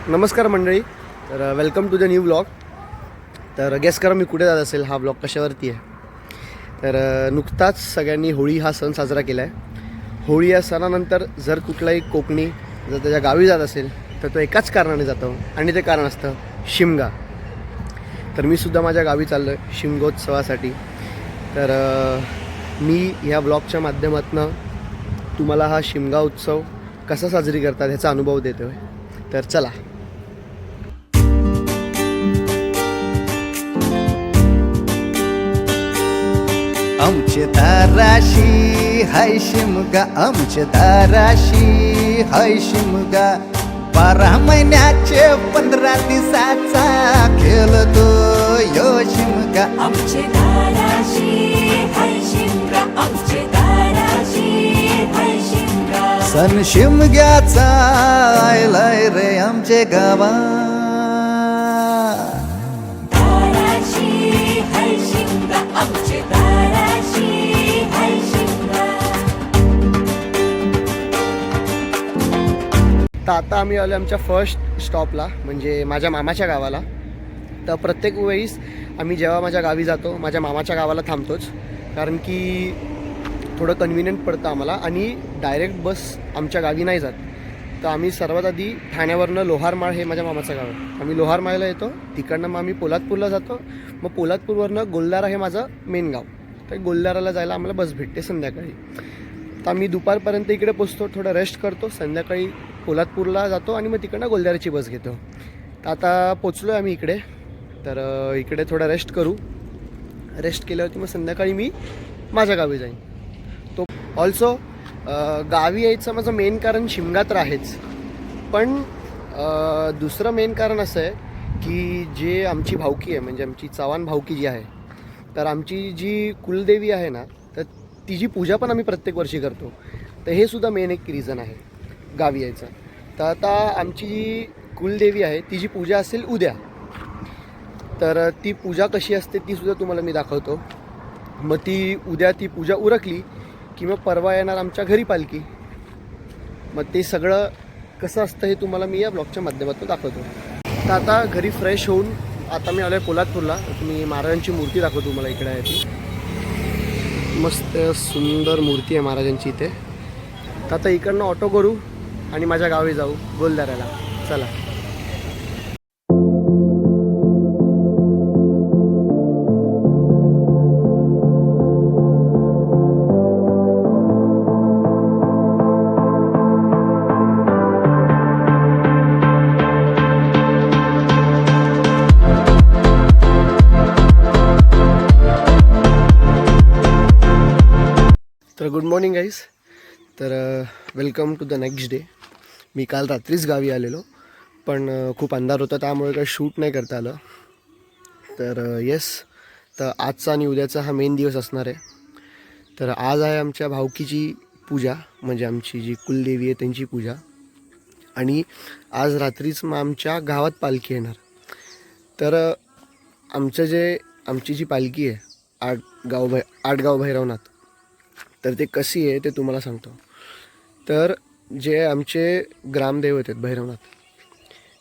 नमस्कार मंडळी. तर welcome to the new blog. तर गेस करा मी कुठे जात असेल, हा ब्लॉग कशावरती आहे. तर नुकताच सगळ्यांनी होळी हा सण साजरा केला आहे. होळी या सणानंतर जर कुठलाही कोकणी जर त्याच्या गावी जात असेल तर तो एकाच कारणाने जातो आणि ते कारण असतं शिमगा. तर मी सुद्धा माझ्या गावी चाललो आहे शिमगोत्सवासाठी. तर मी ह्या ब्लॉगच्या माध्यमातून तुम्हाला हा शिमगा उत्सव कसा साजरी करतात ह्याचा अनुभव देतो आहे. तर चला. आमचे दाराशी हाय शिमगा, आमचे दाराशी हाय शिमगा. 12 महिन्याचे 15 दिवसाचा खेळतो यो शिमगा. आमचे दाराशी हाय शिमगा, आमचे दाराशी हाय शिमगा. सण शिमग्याचा आयलाय रे आमचे गावा. दाराशी हाय शिमगा, आमचे दाराशी हाय शिमगा. तर आता आम्ही आलो आमच्या फर्स्ट स्टॉपला, म्हणजे माझ्या मामाच्या गावाला. तर प्रत्येक वेळीस आम्ही जेव्हा माझ्या गावी जातो माझ्या मामाच्या गावाला थांबतोच, कारण की थोडं कन्व्हिनियंट पडतं आम्हाला आणि डायरेक्ट बस आमच्या गावी नाही जात. तर आम्ही सर्वात आधी ठाण्यावरनं लोहारमाळ हे माझ्या मामाचं गाव आहे, आम्ही लोहारमाळला येतो. तिकडनं मग आम्ही पोलादपूरला जातो. मग पोलादपूरवरनं गोल्हारा हे माझं मेन गाव. तर गोल्हाराला जायला आम्हाला बस भेटते संध्याकाळी. तर आम्ही दुपारपर्यंत इकडे पोचतो, थोडं रेस्ट करतो, संध्याकाळी पोलादपूरला जातो आणि मग तिकडनं गोल्हाराची बस घेतो. तर आता पोचलो आहे आम्ही इकडे. तर इकडे थोडा रेस्ट करू. रेस्ट केल्यावरती मग संध्याकाळी मी माझ्या गावी जाईन. तो ऑल्सो गावी यायचं माझं मेन कारण शिमगा तर आहेच, पण दुसरं मेन कारण असं आहे की जे आमची भावकी आहे, म्हणजे आमची चव्हाण भावकी जी आहे, तर आमची जी कुलदेवी आहे ना, तर तिची पूजा पण आम्ही प्रत्येक वर्षी करतो. तर हे सुद्धा मेन एक रिझन आहे गावी यायचं. तर आता आमची जी कुलदेवी आहे तिची पूजा असेल उद्या. तर ती पूजा कशी असते ती सुद्धा तुम्हाला मी दाखवतो. मग ती उद्या ती पूजा उरकली की मग परवा येणार आमच्या घरी पालखी. मग ते सगळं कसं असतं हे तुम्हाला मी या ब्लॉगच्या माध्यमातून दाखवतो. तर आता घरी फ्रेश होऊन आता मी आलो आहे पोलादपूरला. तुम्ही महाराजांची मूर्ती दाखवतो तुम्हाला. इकडे आहे ती मस्त सुंदर मूर्ती आहे महाराजांची इथे. तर आता इकडनं ऑटो करू आणि माझ्या गावी जाऊ गोलदाऱ्याला. चला. तर गुड मॉर्निंग गाईज. तर welcome to the next day. मी काल रात्रीच गावी आलेलो, पण खूप अंधार होता त्यामुळे काही शूट नाही करता आलं. तर येस, तर आजचा आणि उद्याचा हा मेन दिवस असणार आहे. तर आज आहे आमच्या भावकीची पूजा, म्हणजे आमची जी कुलदेवी आहे त्यांची पूजा. आणि आज रात्रीच मग आमच्या गावात पालखी येणार. तर आमची जी पालखी आहे आठ गाव भैरवनाथ, तर ते कशी आहे ते तुम्हाला सांगतो. तर जे आमचे ग्रामदैवत आहेत भैरवनाथ,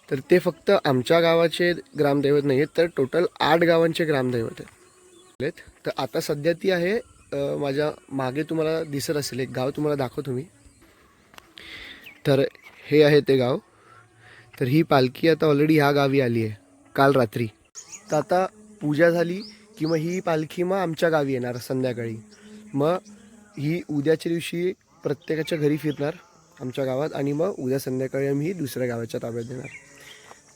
तर ते फक्त आमच्या गावाचे ग्रामदैवत नाही आहेत, तर टोटल 8 गावांचे ग्रामदैवत आहेत. तर आता सध्या ती आहे माझ्या मागे तुम्हाला दिसत असेल एक गाव, तुम्हाला दाखवतो मी. तर हे आहे ते गाव. तर ही पालखी आता ऑलरेडी ह्या गावी आली आहे काल रात्री. तर आता पूजा झाली की मग ही पालखी मग आमच्या गावी येणार संध्याकाळी. मग ही उद्याच्या दिवशी प्रत्येकाच्या घरी फिरणार आमच्या गावात आणि मग उद्या संध्याकाळी आम्ही ही दुसऱ्या गावाच्या ताब्यात देणार.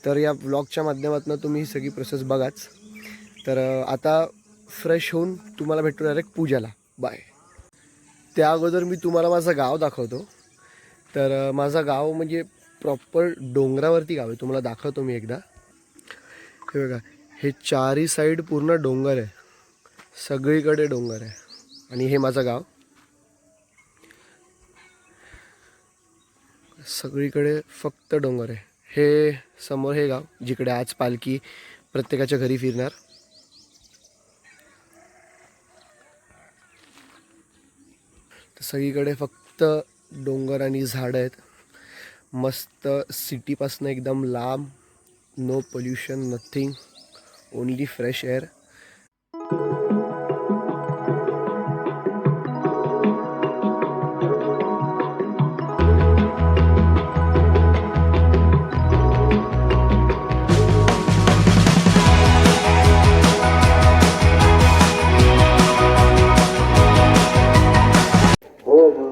तर या ब्लॉगच्या माध्यमातून तुम्ही ही सगळी प्रोसेस बघाच. तर आता फ्रेश होऊन तुम्हाला भेटू डायरेक्ट पूजाला. बाय. त्या अगोदर मी तुम्हाला माझं गाव दाखवतो. तर माझं गाव म्हणजे प्रॉपर डोंगरावरती गाव आहे. तुम्हाला दाखवतो मी एकदा. हे बघा, हे चारही साईड पूर्ण डोंगर आहे, सगळीकडे डोंगर आहे. आणि हे माझं गाव, सगळीकडे फक्त डोंगर आहे. हे समोर हे गाव जिकडे आज पालखी प्रत्येकाच्या घरी फिरणार. तर सगळीकडे फक्त डोंगर आणि झाडं आहेत. मस्त सिटीपासनं एकदम लांब, no pollution, nothing, only fresh air.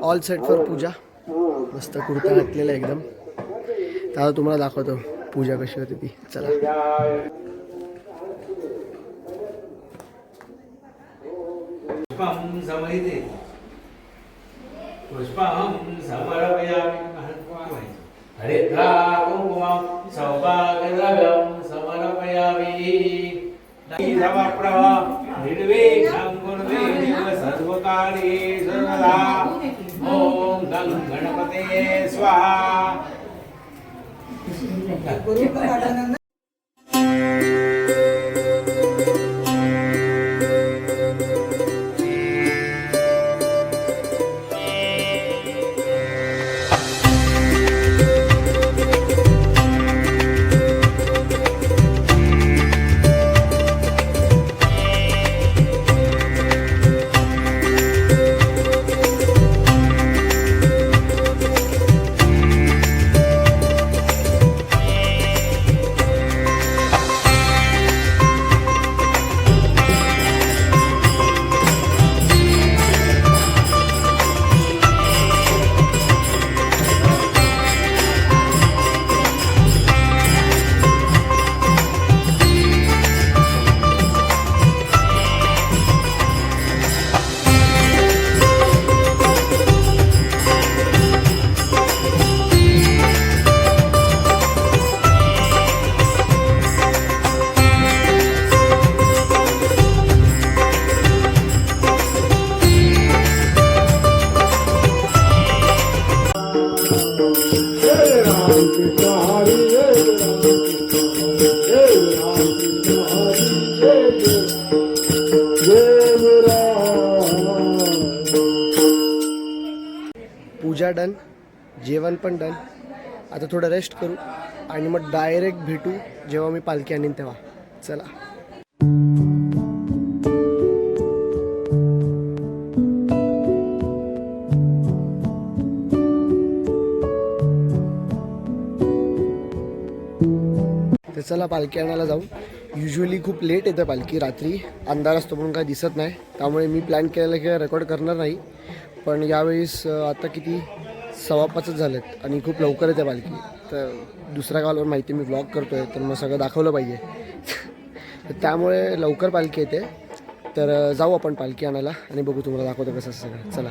All set for puja. मस्त कुर्ता घातलेला एकदम. आता तुम्हाला दाखवतो पूजा कशी होती ती. चला. पुष्पं समयते पुष्पं समर्पयामि हरिद्रा कुङ्कुमं सौभाग्यद्रव्यं समर्पयामि समप्रभ निर्विघ्नं कुरुते देव सर्वकार्येषु सर्वदा. ॐ गं गणपतये स्वाहा. पूजा डन, जेवण पण डन. आता थोडं रेस्ट करू आणि मग डायरेक्ट भेटू जेव्हा मी पालखी आणीन तेव्हा. चला. तर चला पालखी आणायला जाऊ. युजली खूप लेट येते पालखी, रात्री अंधार असतो म्हणून काय दिसत नाही. त्यामुळे मी प्लॅन केलेला की रेकॉर्ड करणार नाही. पण यावेळेस आता किती 5:15 झालेत आणि खूप लवकर येते पालखी. तर दुसऱ्या गावावर माहिती मी व्लॉग करतो आहे, तर मग सगळं दाखवलं पाहिजे. तर त्यामुळे लवकर पालखी येते. तर जाऊ आपण पालखी आणायला आणि बघू तुम्हाला दाखवतो कसं सगळं. चला.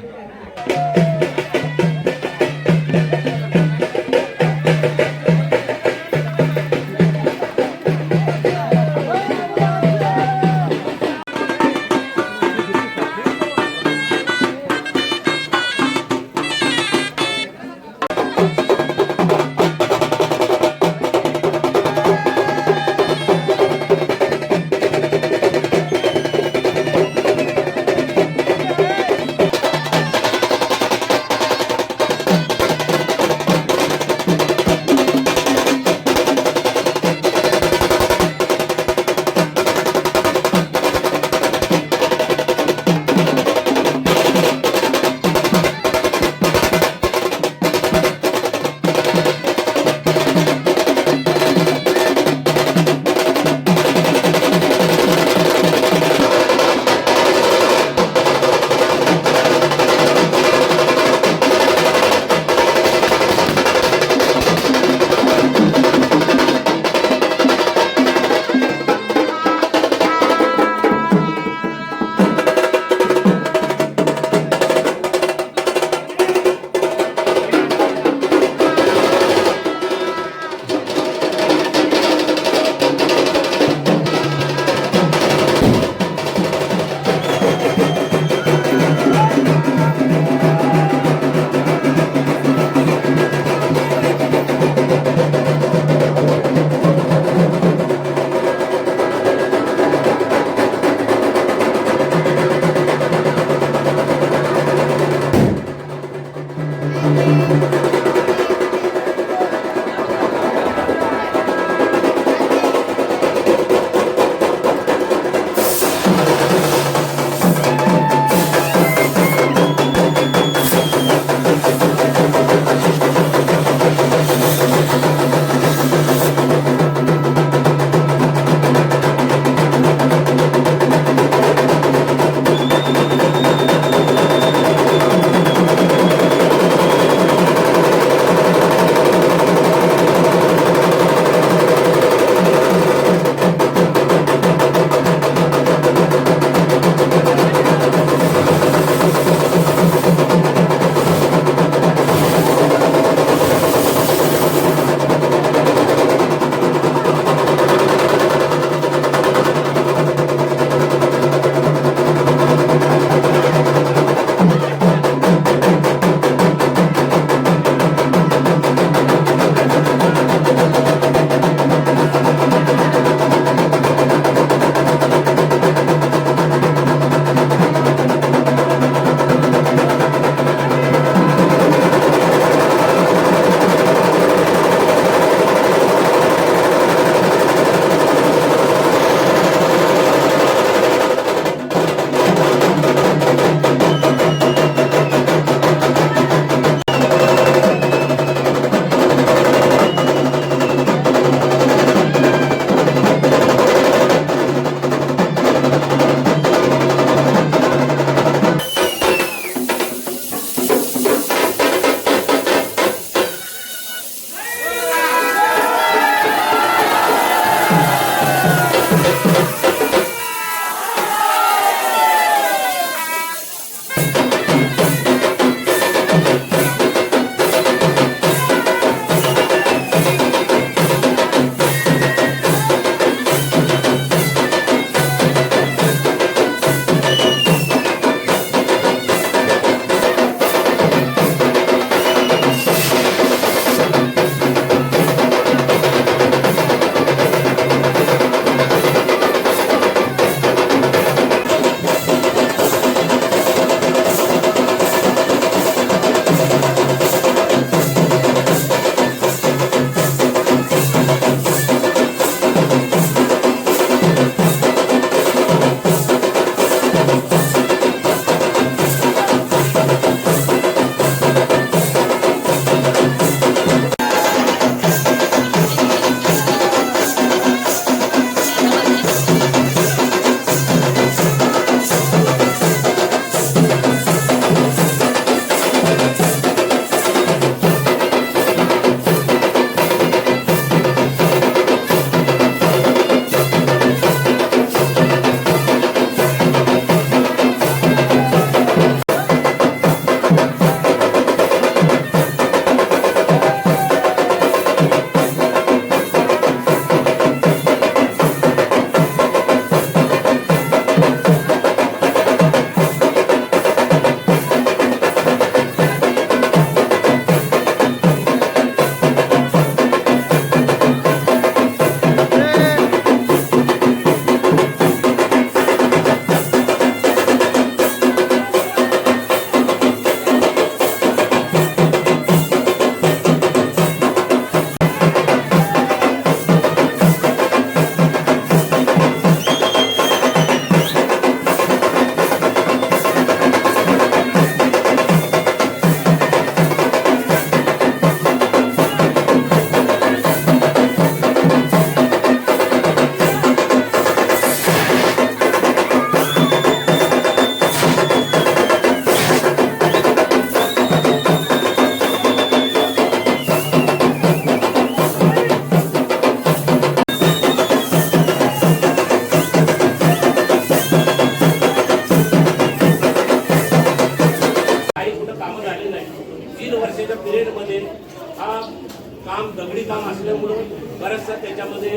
दगडी काम असल्यामुळं बराचसा त्याच्यामध्ये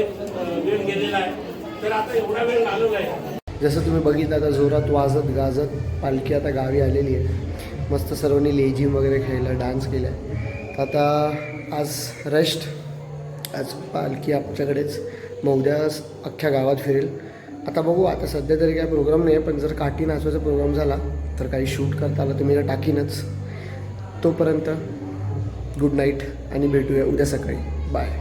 वेळ गेलेला आहे. तर आता एवढा वेळ घालवला आहे. जसं तुम्ही बघितलं आता जोरात वाजत गाजत पालखी आता गावी आलेली आहे. मस्त सर्वांनी लेझिम वगैरे खेळलं, डान्स केला आहे. तर आता आज रेस्ट, आज पालखी आमच्याकडेच, मग उद्या अख्ख्या गावात फिरेल. आता बघू, आता सध्या तरी काही प्रोग्राम नाही आहे, पण जर काठी नाचवायचा प्रोग्राम झाला तर काही शूट करता आलं तर मी टाकीनच. तोपर्यंत गुड नाईट आणि भेटूया उद्या सकाळी. Bye.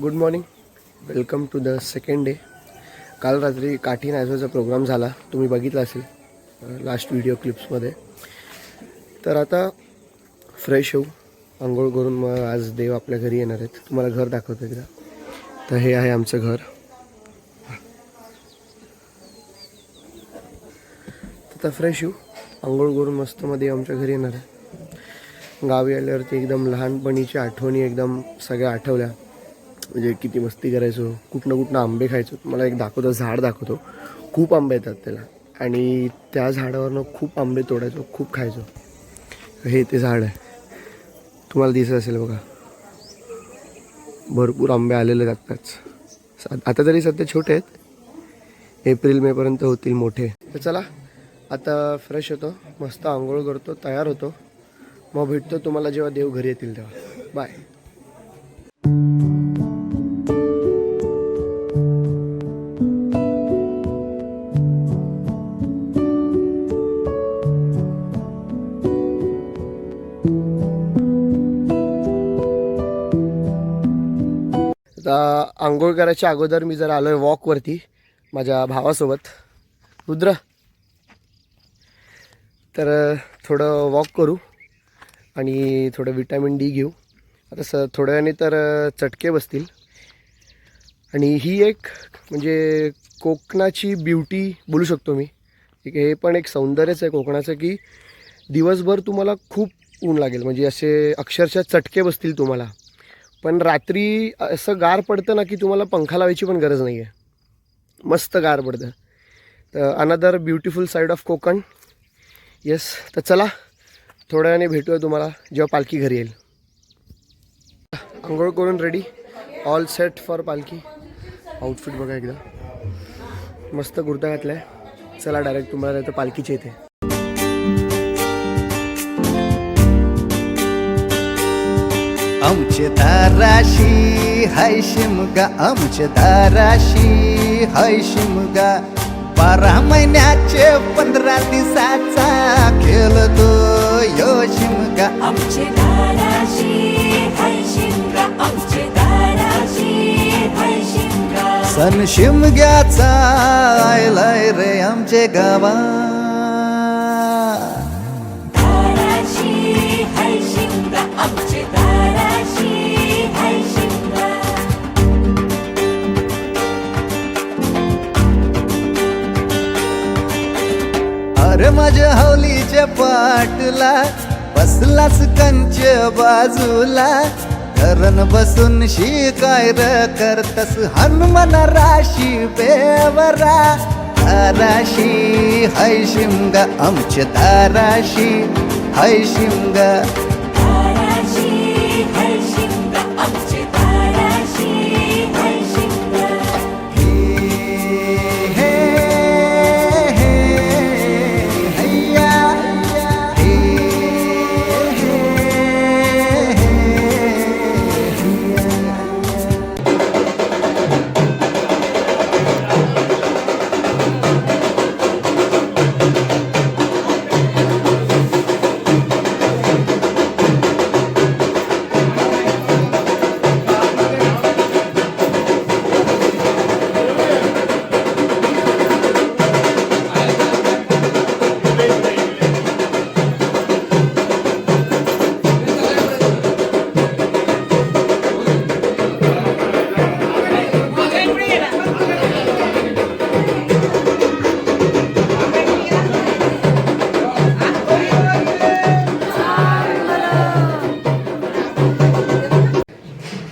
Good morning, welcome to the second day. काल रात्री काठी नाचवायचा प्रोग्राम झाला, तुम्ही बघितला असेल लास्ट व्हिडिओ क्लिप्समध्ये. तर आता फ्रेश होऊ, आंघोळ करून मग आज देव आपल्या घरी येणार आहेत. तुम्हाला घर दाखवतो एकदा. तर हे आहे आमचं घर. आता फ्रेश होऊ, आंघोळ करून मस्त मध्ये आमच्या घरी येणार आहे. गावी आल्यावरती एकदम लहानपणीच्या आठवणी एकदम सगळ्या आठवल्या. म्हणजे किती मस्ती करायचो, कुठनं आंबे खायचो. तुम्हाला एक दाखवतो, झाड दाखवतो. खूप आंबे येतात त्याला आणि त्या झाडावरनं खूप आंबे तोडायचो, खूप खायचो. हे ते झाड आहे, तुम्हाला दिसत असेल बघा. भरपूर आंबे आलेले आत्ताच. आता तरी सध्या छोटे आहेत, एप्रिल मेपर्यंत होतील मोठे. तर चला आता फ्रेश होतो, मस्त आंघोळ करतो, तयार होतो. मग भेटतो तुम्हाला जेव्हा देव घरी येतील तेव्हा. बाय. आता आंघोळ करायच्या अगोदर मी जरा आलो आहे वॉकवरती माझ्या भावासोबत. रुद्र, तर थोडं वॉक करू आणि थोडं विटॅमिन डी घेऊ. आता थोड्या वेळाने तर चटके बसतील. आणि ही एक म्हणजे कोकणाची ब्युटी बोलू शकतो मी. ठीक आहे, हे पण एक सौंदर्यच आहे कोकणाचं की दिवसभर तुम्हाला खूप ऊन लागेल, म्हणजे असे अक्षरशः चटके बसतील तुम्हाला. पण रात्री असं गार पडतं ना की तुम्हाला पंखा लावायची पण गरज नाही आहे, मस्त गार पडतं. तर another beautiful side of Konkan. Yes, तर चला थोड्या वेळाने भेटूया तुम्हाला जेव्हा पालखी घरी येईल. आंघोळ करून रेडी, ऑल सेट फॉर पालखी. आउटफिट बघा एकदा, मस्त कुर्ता घातला आहे. चला डायरेक्ट तुम्हाला येतं पालखीच्या इथे. आमचे दाराशी हाय शिमगा, आमचे दाराशी हाय शिमगा. 12 महिन्याचे 15 दिवसाचा खेळतो यो शिमगा. आमचे दाराशी हाय शिमगा, आमचे दाराशी हाय शिमगा. सण शिमग्याचा आयलाय रे आमचे गावा. दाराशी हाय शिमगा, आमचे दाराशी हाय शिमगा. अरे माझ्या हवलीच्या पाटला बसलाच कंच बाजूला. धरण बसून शिकाय र करतस हनुमान राशी बेवरा. दाराशी हाय शिमगा, आमच्या दाराशी हाय शिमगा. दाराशी हाय शिमगा, आमचे दाराशी हाय शिमगा. हे हे हैया हे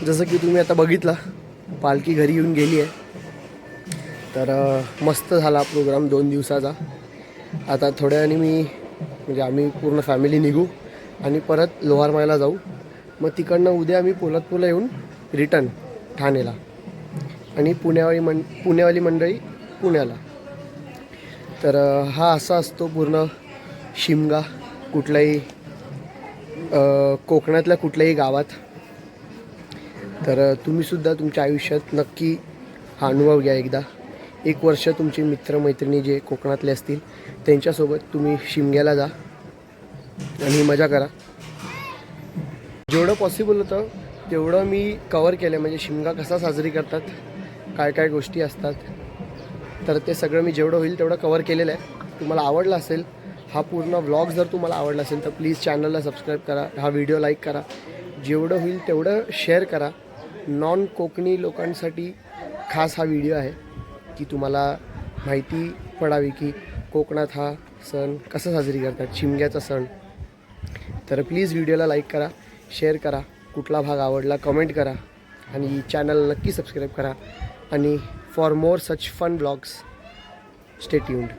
जसं की तुम्ही आता बघितलं, पालखी घरी येऊन गेली आहे. तर मस्त झाला प्रोग्राम 2 दिवसाचा. आता थोड्या वेळाने म्हणजे आम्ही पूर्ण फॅमिली निघू आणि परत लोहारमायला जाऊ. मग तिकडनं उद्या आम्ही पोलादपूरला येऊन रिटर्न ठाणेला आणि पुण्यावाली मंडळी पुण्याला. तर हा असा असतो पूर्ण शिमगा कुठल्याही कोकणातल्या कुठल्याही गावात. तर तुम्हीसुद्धा तुमच्या आयुष्यात नक्की हा अनुभव घ्या एकदा. 1 वर्ष तुमचे मित्रमैत्रिणी जे कोकणातले असतील त्यांच्यासोबत तुम्ही शिमग्याला जा आणि मजा करा. जेवढं पॉसिबल होतं तेवढं मी कवर केलं. म्हणजे शिमगा कसा साजरी करतात, काय काय गोष्टी असतात तर ते सगळं मी जेवढं होईल तेवढं कवर केलेलं आहे. तुम्हाला आवडला असेल हा पूर्ण व्लॉग, जर तुम्हाला आवडला असेल तर प्लीज चॅनलला सबस्क्राईब करा, हा व्हिडिओ लाईक करा, जेवढं होईल तेवढं शेअर करा. नॉन कोकणी लोकांसाठी खास हा व्हिडिओ आहे की तुम्हाला माहिती पडावी की कोकणात हा सण कसा साजरी करतात, शिमग्याचा सण. तर प्लीज व्हिडिओला लाईक करा, शेअर करा, कुठला भाग आवडला कमेंट करा आणि चॅनल नक्की सबस्क्राईब करा. आणि for more such fun blogs stay tuned.